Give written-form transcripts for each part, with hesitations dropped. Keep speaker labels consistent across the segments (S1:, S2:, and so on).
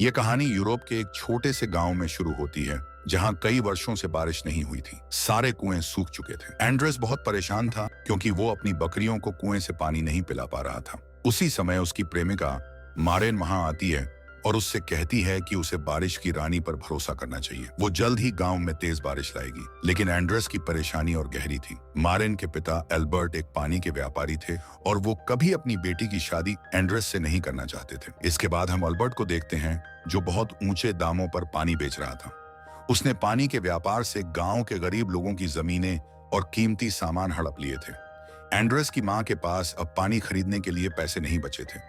S1: ये कहानी यूरोप के एक छोटे से गांव में शुरू होती है, जहां कई वर्षों से बारिश नहीं हुई थी। सारे कुएं सूख चुके थे। एंड्रेस बहुत परेशान था क्योंकि वो अपनी बकरियों को कुएं से पानी नहीं पिला पा रहा था। उसी समय उसकी प्रेमिका मारेन वहां आती है और उससे कहती है कि उसे बारिश की रानी पर भरोसा करना चाहिए। वो जल्द ही गांव में तेज बारिश लाएगी। लेकिन एंड्रेस की परेशानी और गहरी थी। मारेन के पिता एल्बर्ट एक पानी के व्यापारी थे और वो कभी अपनी बेटी की शादी एंड्रेस से नहीं करना चाहते थे। इसके बाद हम एल्बर्ट को देखते हैं, जो बहुत ऊंचे दामों पर पानी बेच रहा था। उसने पानी के व्यापार से गांव के गरीब लोगों की जमीनें और कीमती सामान हड़प लिए थे। एंड्रेस की मां के पास अब पानी खरीदने के लिए पैसे नहीं बचे थे।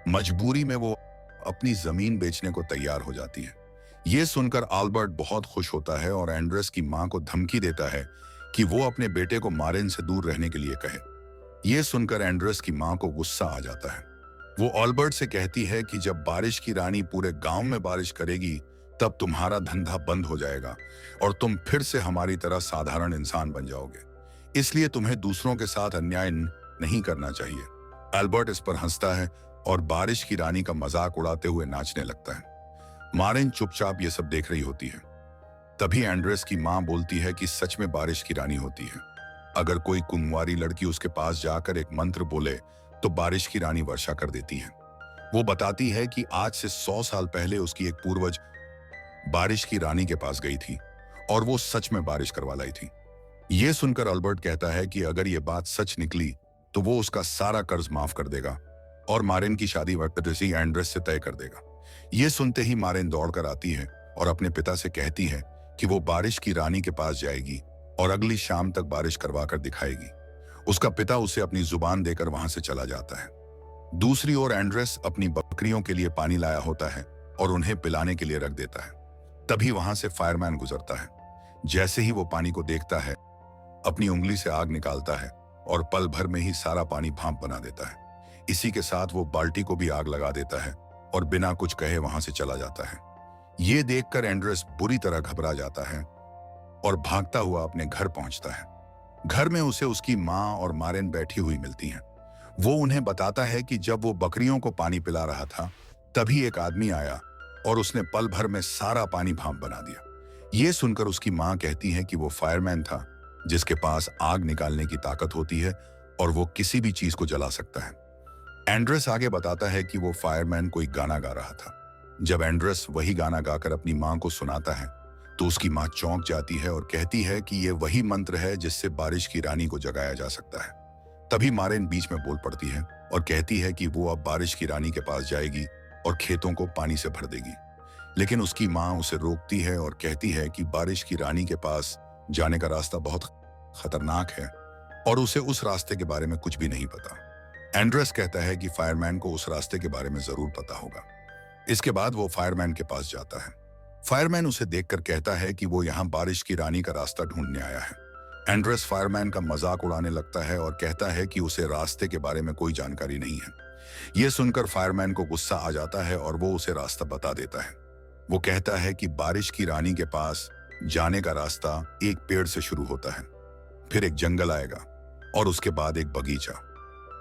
S1: मजबूरी में वो अपनी जमीन बेचने को तैयार हो जाती है। ये सुनकर अल्बर्ट बहुत खुश होता है और एंड्रेस की मां को धमकी देता है कि वो अपने बेटे को मारेन से दूर रहने के लिए कहे। ये सुनकर एंड्रेस की मां को गुस्सा आ जाता है। वो अल्बर्ट से कहती है कि जब बारिश की रानी पूरे गांव में बारिश करेगी, तब तुम्हारा धंधा बंद हो जाएगा और तुम फिर से हमारी तरह साधारण इंसान बन जाओगे। इसलिए तुम्हें दूसरों के साथ अन्याय नहीं करना चाहिए। एल्बर्ट इस पर हंसता है और बारिश की रानी का मजाक उड़ाते हुए नाचने लगता है। मारेन चुपचाप ये सब देख रही होती है। तभी एंड्रेस की मां बोलती है कि सच में बारिश की रानी होती है। अगर कोई कुंवारी लड़की उसके पास जाकर एक मंत्र बोले तो बारिश की रानी वर्षा कर देती है। वो बताती है कि आज से 100 साल पहले उसकी एक पूर्वज बारिश की रानी के पास गई थी और वो सच में बारिश करवा लाई थी। ये सुनकर अल्बर्ट कहता है कि अगर ये बात सच निकली तो वो उसका सारा कर्ज माफ कर देगा और मारेन की शादी वक्तसी एंड्रेस से तय कर देगा। ये सुनते ही मारेन दौड़कर आती है और अपने पिता से कहती है कि वो बारिश की रानी के पास जाएगी और अगली शाम तक बारिश करवा कर दिखाएगी। उसका पिता उसे अपनी जुबान देकर वहां से चला जाता है। दूसरी ओर एंड्रेस अपनी बकरियों के लिए पानी लाया होता है और उन्हें पिलाने के लिए रख देता है। तभी वहां से फायरमैन गुजरता है। जैसे ही वो पानी को देखता है, अपनी उंगली से आग निकालता है और पल भर में ही सारा पानी भाप बना देता है। इसी के साथ वो बाल्टी को भी आग लगा देता है और बिना कुछ कहे वहां से चला जाता है। ये देखकर एंड्रेस बुरी तरह घबरा जाता है और भागता हुआ अपने घर पहुंचता है। घर में उसे उसकी मां और मारेन बैठी हुई मिलती हैं। वो उन्हें बताता है कि जब वो बकरियों को पानी पिला रहा था, तभी एक आदमी आया और उसने पल भर में सारा पानी भाप बना दिया। ये सुनकर उसकी मां कहती है कि वो फायरमैन था, जिसके पास आग निकालने की ताकत होती है और वो किसी भी चीज को जला सकता है। एंड्रेस आगे बताता है कि वो फायरमैन कोई गाना गा रहा था। जब एंड्रेस वही गाना गाकर अपनी मां को सुनाता है, तो उसकी मां चौंक जाती है और कहती है कि ये वही मंत्र है जिससे बारिश की रानी को जगाया जा सकता है। तभी मारेन बीच में बोल पड़ती है और कहती है कि वो अब बारिश की रानी के पास जाएगी और खेतों को पानी से भर देगी। लेकिन उसकी मां उसे रोकती है और कहती है कि बारिश की रानी के पास जाने का रास्ता बहुत खतरनाक है और उसे उस रास्ते के बारे में कुछ भी नहीं पता। एंड्रेस कहता है कि फायरमैन को उस रास्ते के बारे में जरूर पता होगा। इसके बाद वो फायरमैन के पास जाता है। फायरमैन उसे देखकर कहता है कि वो यहाँ बारिश की रानी का रास्ता ढूंढने आया है। एंड्रेस फायरमैन का मजाक उड़ाने लगता है और कहता है कि उसे रास्ते के बारे में कोई जानकारी नहीं है। यह सुनकर फायरमैन को गुस्सा आ जाता है और वो उसे रास्ता बता देता है। वो कहता है कि बारिश की रानी के पास जाने का रास्ता एक पेड़ से शुरू होता है, फिर एक जंगल आएगा और उसके बाद एक बगीचा।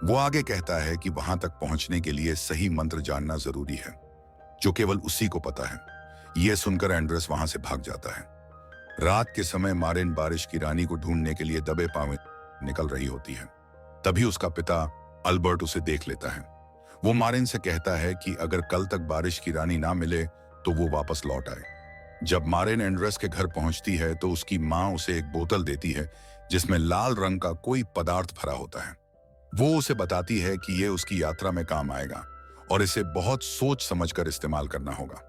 S1: वो आगे कहता है कि वहां तक पहुंचने के लिए सही मंत्र जानना जरूरी है, जो केवल उसी को पता है। यह सुनकर एंड्रेस वहां से भाग जाता है। रात के समय मारेन बारिश की रानी को ढूंढने के लिए दबे पांव निकल रही होती है। तभी उसका पिता अल्बर्ट उसे देख लेता है। वो मारेन से कहता है कि अगर कल तक बारिश की रानी ना मिले तो वो वापस लौट आए। जब मारेन एंड्रेस के घर पहुंचती है तो उसकी मां उसे एक बोतल देती है जिसमें लाल रंग का कोई पदार्थ भरा होता है। वो उसे बताती है कि ये उसकी यात्रा में काम आएगा और इसे बहुत सोच समझकर इस्तेमाल करना होगा।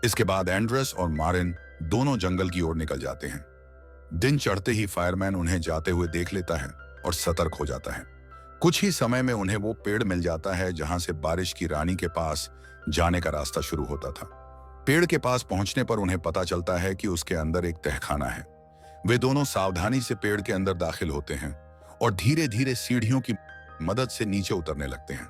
S1: इसके बाद एंड्रेस और मारेन दोनों जंगल की ओर निकल जाते हैं। दिन चढ़ते ही फायरमैन उन्हें जाते हुए देख लेता है और सतर्क हो जाता है। कुछ ही समय में उन्हें वो पेड़ मिल जाता है जहां से बारिश की रानी के पास जाने का रास्ता शुरू होता था। पेड़ के पास पहुंचने पर उन्हें पता चलता है कि उसके अंदर एक तहखाना है। वे दोनों सावधानी से पेड़ के अंदर दाखिल होते हैं और धीरे धीरे सीढ़ियों की मदद से नीचे उतरने लगते हैं।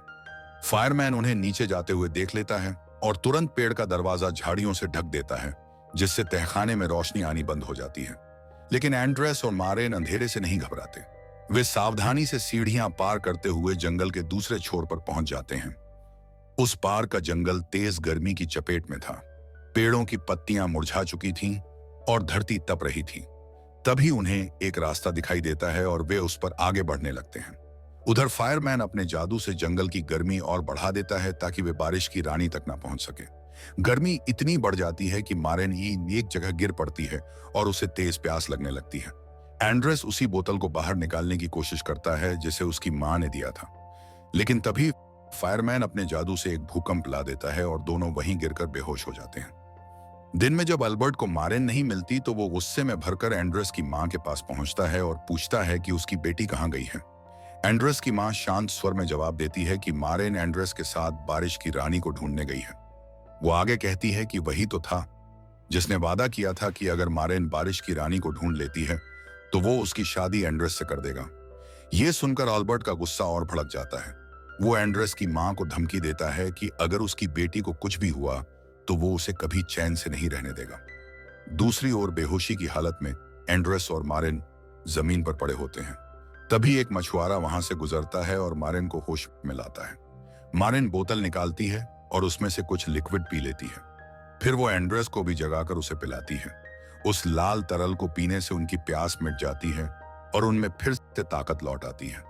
S1: फायरमैन उन्हें नीचे जाते हुए देख लेता है और तुरंत पेड़ का दरवाजा झाड़ियों से ढक देता है, जिससे तहखाने में रोशनी आनी बंद हो जाती है। लेकिन एंड्रेस और मारेन अंधेरे से नहीं घबराते। वे सावधानी से सीढ़ियां पार करते हुए जंगल के दूसरे छोर पर पहुंच जाते हैं। उस पार का जंगल तेज गर्मी की चपेट में था। पेड़ों की पत्तियां मुरझा चुकी थीं और धरती तप रही थी। तभी उन्हें एक रास्ता दिखाई देता है और वे उस पर आगे बढ़ने लगते हैं। उधर फायरमैन अपने जादू से जंगल की गर्मी और बढ़ा देता है ताकि वे बारिश की रानी तक ना पहुंच सके। गर्मी इतनी बढ़ जाती है कि मारेन एक जगह गिर पड़ती है और उसे तेज प्यास लगने लगती है। एंड्रेस उसी बोतल को बाहर निकालने की कोशिश करता है जिसे उसकी मां ने दिया था, लेकिन तभी फायरमैन अपने जादू से एक भूकंप ला देता है और दोनों वहीं गिरकर बेहोश हो जाते हैं। दिन में जब अल्बर्ट को मारेन नहीं मिलती तो वो गुस्से में भरकर एंड्रेस की मां के पास पहुंचता है और पूछता है कि उसकी बेटी कहां गई है। एंड्रेस की मां शांत स्वर में जवाब देती है कि मारेन एंड्रेस के साथ बारिश की रानी को ढूंढने गई है। वो आगे कहती है कि वही तो था जिसने वादा किया था कि अगर मारेन बारिश की रानी को ढूंढ लेती है तो वो उसकी शादी एंड्रेस से कर देगा। ये सुनकर अल्बर्ट का गुस्सा और भड़क जाता है। वो एंड्रेस की मां को धमकी देता है कि अगर उसकी बेटी को कुछ भी हुआ तो वो उसे कभी चैन से नहीं रहने देगा। दूसरी ओर बेहोशी की हालत में एंड्रेस और मारेन जमीन पर पड़े होते हैं। तभी एक मछुआरा वहां से गुजरता है और मारेन को होश में लाता है। मारेन बोतल निकालती है और उसमें से कुछ लिक्विड पी लेती है। फिर वो एंड्रेस को भी जगाकर उसे पिलाती है। उस लाल तरल को पीने से उनकी प्यास मिट जाती है और उनमें फिर से ताकत लौट आती है।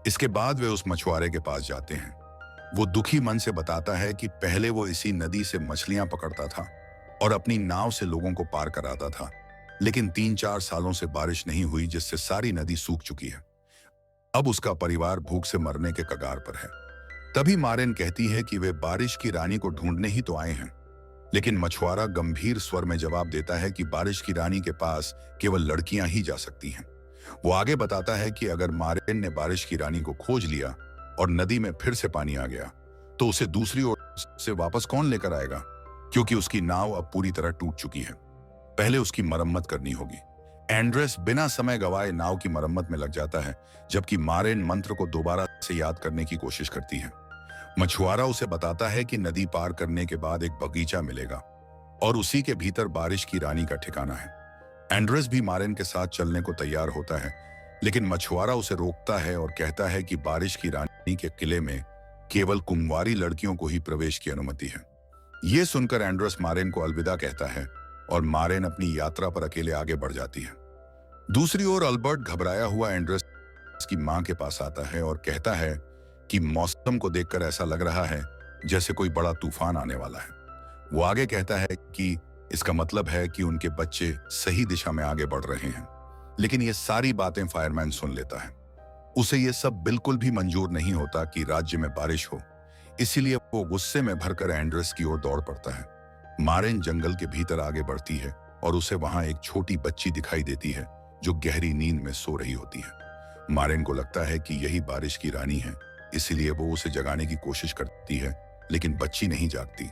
S1: इसके बाद वे उस मछुआरे के पास जाते हैं। वो दुखी मन से बताता है कि पहले वो इसी नदी से मछलियां पकड़ता था और अपनी नाव से लोगों को पार कराता था, लेकिन 3-4 सालों से बारिश नहीं हुई जिससे सारी नदी सूख चुकी है। अब उसका परिवार भूख से मरने के कगार पर है। तभी मारेन कहती है कि वे बारिश की रानी को ढूंढने ही तो आए हैं, लेकिन मछुआरा गंभीर स्वर में जवाब देता है कि बारिश की रानी के पास केवल लड़कियां ही जा सकती हैं। वो आगे बताता है कि अगर मारेन ने बारिश की रानी को खोज लिया और नदी में फिर से पानी आ गया तो उसे दूसरी ओर से वापस कौन लेकर आएगा, क्योंकि उसकी नाव अब पूरी तरह टूट चुकी है। पहले उसकी मरम्मत करनी होगी। एंड्रेस बिना समय गवाए नाव की मरम्मत में लग जाता है, जबकि मारेन मंत्र को दोबारा से याद करने की कोशिश करती है। मछुआरा उसे बताता है कि नदी पार करने के बाद एक बगीचा मिलेगा और उसी के भीतर बारिश की रानी का ठिकाना है। एंड्रेस भी मारेन के साथ चलने को तैयार होता है, लेकिन मछुआरा उसे रोकता है और कहता है कि बारिश की रानी के किले में केवल कुंवारी लड़कियों को ही प्रवेश की अनुमति है। यह सुनकर एंड्रेस मारेन को अलविदा कहता है और मारेन अपनी यात्रा पर अकेले आगे बढ़ जाती है। दूसरी ओर अल्बर्ट घबराया हुआ एंड्रेस की मां के पास आता है और कहता है कि मौसम को देखकर ऐसा लग रहा है जैसे कोई बड़ा तूफान आने वाला है। वो आगे कहता है कि इसका मतलब है कि उनके बच्चे सही दिशा में आगे बढ़ रहे हैं, लेकिन ये सारी बातें फायरमैन सुन लेता है। उसे ये सब बिल्कुल भी मंजूर नहीं होता कि राज्य में बारिश हो, इसीलिए वो गुस्से में भरकर एंड्रेस की ओर दौड़ पड़ता है। मारेन जंगल के भीतर आगे बढ़ती है और उसे वहां एक छोटी बच्ची दिखाई देती है जो गहरी नींद में सो रही होती है। मारेन को लगता है कि यही बारिश की रानी है, इसीलिए वो उसे जगाने की कोशिश करती है, लेकिन बच्ची नहीं जागती।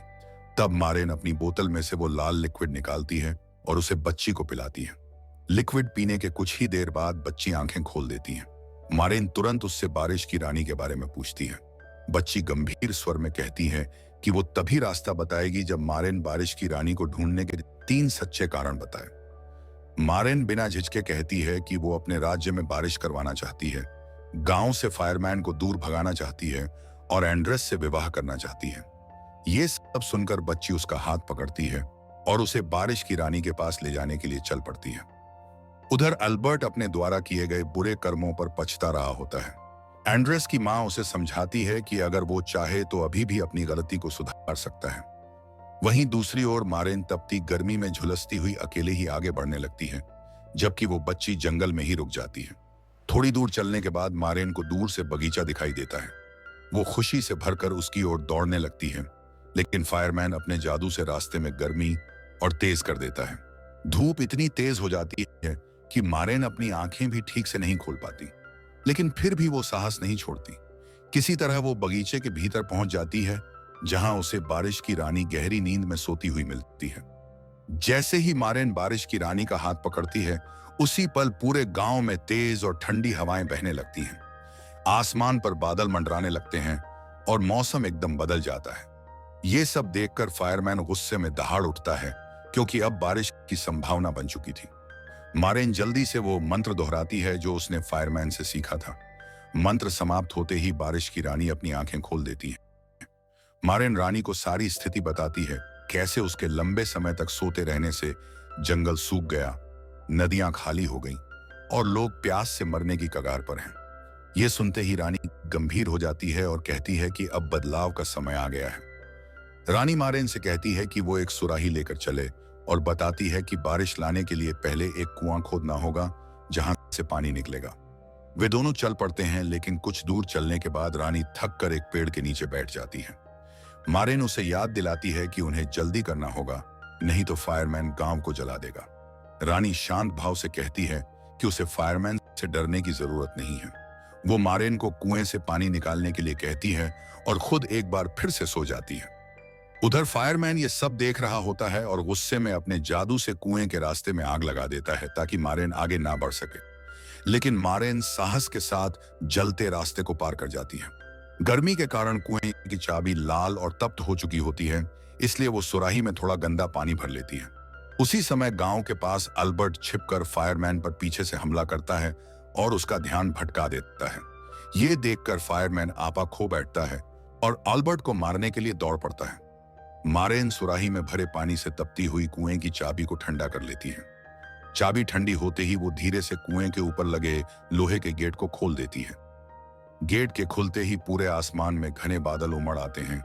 S1: तब मारेन अपनी बोतल में से वो लाल लिक्विड निकालती है और उसे बच्ची को पिलाती है। लिक्विड पीने के कुछ ही देर बाद बच्ची आंखें खोल देती है। मारेन तुरंत उससे बारिश की रानी के बारे में पूछती है। बच्ची गंभीर स्वर में कहती है कि वो तभी रास्ता बताएगी जब मारेन बारिश की रानी को ढूंढने के 3 सच्चे कारण बताए। मारेन बिना झिझके कहती है कि वो अपने राज्य में बारिश करवाना चाहती है, गांव से फायरमैन को दूर भगाना चाहती है और एंड्रेस से विवाह करना चाहती है। ये सब सुनकर बच्ची उसका हाथ पकड़ती है और उसे बारिश की रानी के पास ले जाने के लिए चल पड़ती है। उधर अल्बर्ट अपने द्वारा किए गए बुरे कर्मों पर पछता रहा होता है। एंड्रेस की मां उसे समझाती है कि अगर वो चाहे तो अभी भी अपनी गलती को सुधार सकता है। वहीं दूसरी ओर मारेन तपती गर्मी में झुलसती हुई अकेले ही आगे बढ़ने लगती है, जबकि वो बच्ची जंगल में ही रुक जाती है। थोड़ी दूर चलने के बाद मारेन को दूर से बगीचा दिखाई देता है। वो खुशी से भरकर उसकी ओर दौड़ने लगती है, लेकिन फायरमैन अपने जादू से रास्ते में गर्मी और तेज कर देता है। धूप इतनी तेज हो जाती है कि मारेन अपनी आंखें भी ठीक से नहीं खोल पाती, लेकिन फिर भी वो साहस नहीं छोड़ती। किसी तरह वो बगीचे के भीतर पहुंच जाती है, जहां उसे बारिश की रानी गहरी नींद में सोती हुई मिलती है। जैसे ही मारेन बारिश की रानी का हाथ पकड़ती है, उसी पल पूरे गांव में तेज और ठंडी हवाएं बहने लगती हैं। आसमान पर बादल मंडराने लगते हैं और मौसम एकदम बदल जाता है। ये सब देखकर फायरमैन गुस्से में दहाड़ उठता है, क्योंकि अब बारिश की संभावना बन चुकी थी। मारेन जल्दी से वो मंत्र दोहराती है जो उसने फायरमैन से सीखा था। मंत्र समाप्त होते ही बारिश की रानी अपनी आंखें खोल देती है। मारेन रानी को सारी स्थिति बताती है, कैसे उसके लंबे समय तक सोते रहने से जंगल सूख गया, नदियां खाली हो गईं और लोग प्यास से मरने की कगार पर हैं। यह सुनते ही रानी गंभीर हो जाती है और कहती है कि अब बदलाव का समय आ गया है। रानी मारेन से कहती है कि वो एक सुराही लेकर चले और बताती है कि बारिश लाने के लिए पहले एक कुआं खोदना होगा जहां से पानी निकलेगा। वे दोनों चल पड़ते हैं, लेकिन कुछ दूर चलने के बाद रानी थक कर एक पेड़ के नीचे बैठ जाती है। मारेन उसे याद दिलाती है कि उन्हें जल्दी करना होगा, नहीं तो फायरमैन गांव को जला देगा। रानी शांत भाव से कहती है कि उसे फायरमैन से डरने की जरूरत नहीं है। वो मारेन को कुएं से पानी निकालने के लिए कहती है और खुद एक बार फिर से सो जाती है। उधर फायरमैन ये सब देख रहा होता है और गुस्से में अपने जादू से कुएं के रास्ते में आग लगा देता है ताकि मारेन आगे ना बढ़ सके। लेकिन मारेन साहस के साथ जलते रास्ते को पार कर जाती है। गर्मी के कारण कुएं की चाबी लाल और तप्त हो चुकी होती है, इसलिए वो सुराही में थोड़ा गंदा पानी भर लेती है। उसी समय गांव के पास अल्बर्ट छिपकर फायरमैन पर पीछे से हमला करता है और उसका ध्यान भटका देता है। ये देखकर फायरमैन आपा खो बैठता है और अल्बर्ट को मारने के लिए दौड़ पड़ता है। मारेन सुराही में भरे पानी से तपती हुई कुएं की चाबी को ठंडा कर लेती है। चाबी ठंडी होते ही वो धीरे से कुएं के ऊपर लगे लोहे के गेट को खोल देती है। गेट के खुलते ही पूरे आसमान में घने बादल उमड़ आते हैं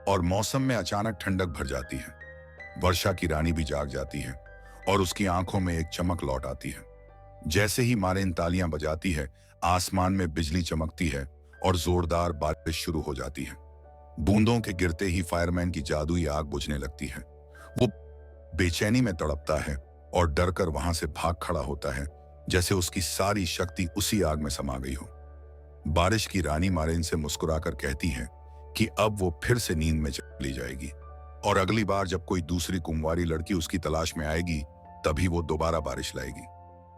S1: और मौसम में अचानक ठंडक भर जाती है। वर्षा की रानी भी जाग जाती है और उसकी आंखों में एक चमक लौट आती है। जैसे ही मारेन तालियां बजाती है, आसमान में बिजली चमकती है और जोरदार बारिश शुरू हो जाती है। बूंदों के गिरते ही फायरमैन की जादुई आग बुझने लगती है। वो बेचैनी में तड़पता है और डरकर वहां से भाग खड़ा होता है, जैसे उसकी सारी शक्ति उसी आग में समा गई हो। बारिश की रानी मारेन से मुस्कुराकर कहती है कि अब वो फिर से नींद में चली जाएगी और अगली बार जब कोई दूसरी कुंवारी लड़की उसकी तलाश में आएगी, तभी वो दोबारा बारिश लाएगी।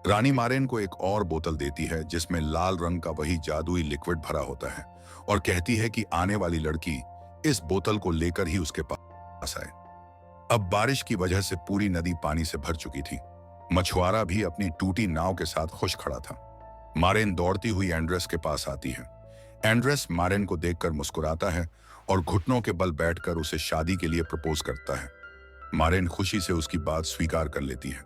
S1: रानी मारेन को एक और बोतल देती है जिसमें लाल रंग का वही जादुई लिक्विड भरा होता है और कहती है कि आने वाली लड़की इस बोतल को लेकर ही उसके पास आए। अब बारिश की वजह से पूरी नदी पानी से भर चुकी थी। मछुआरा भी अपनी टूटी नाव के साथ खुश खड़ा था। मारेन दौड़ती हुई एंड्रेस के पास आती है। एंड्रेस मारेन को देखकर मुस्कुराता है और घुटनों के बल बैठकर उसे शादी के लिए प्रपोज करता है। मारेन खुशी से उसकी बात स्वीकार कर लेती है।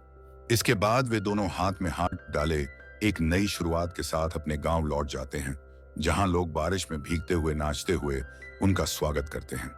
S1: इसके बाद वे दोनों हाथ में हाथ डाले एक नई शुरुआत के साथ अपने गांव लौट जाते हैं, जहां लोग बारिश में भीगते हुए नाचते हुए उनका स्वागत करते हैं।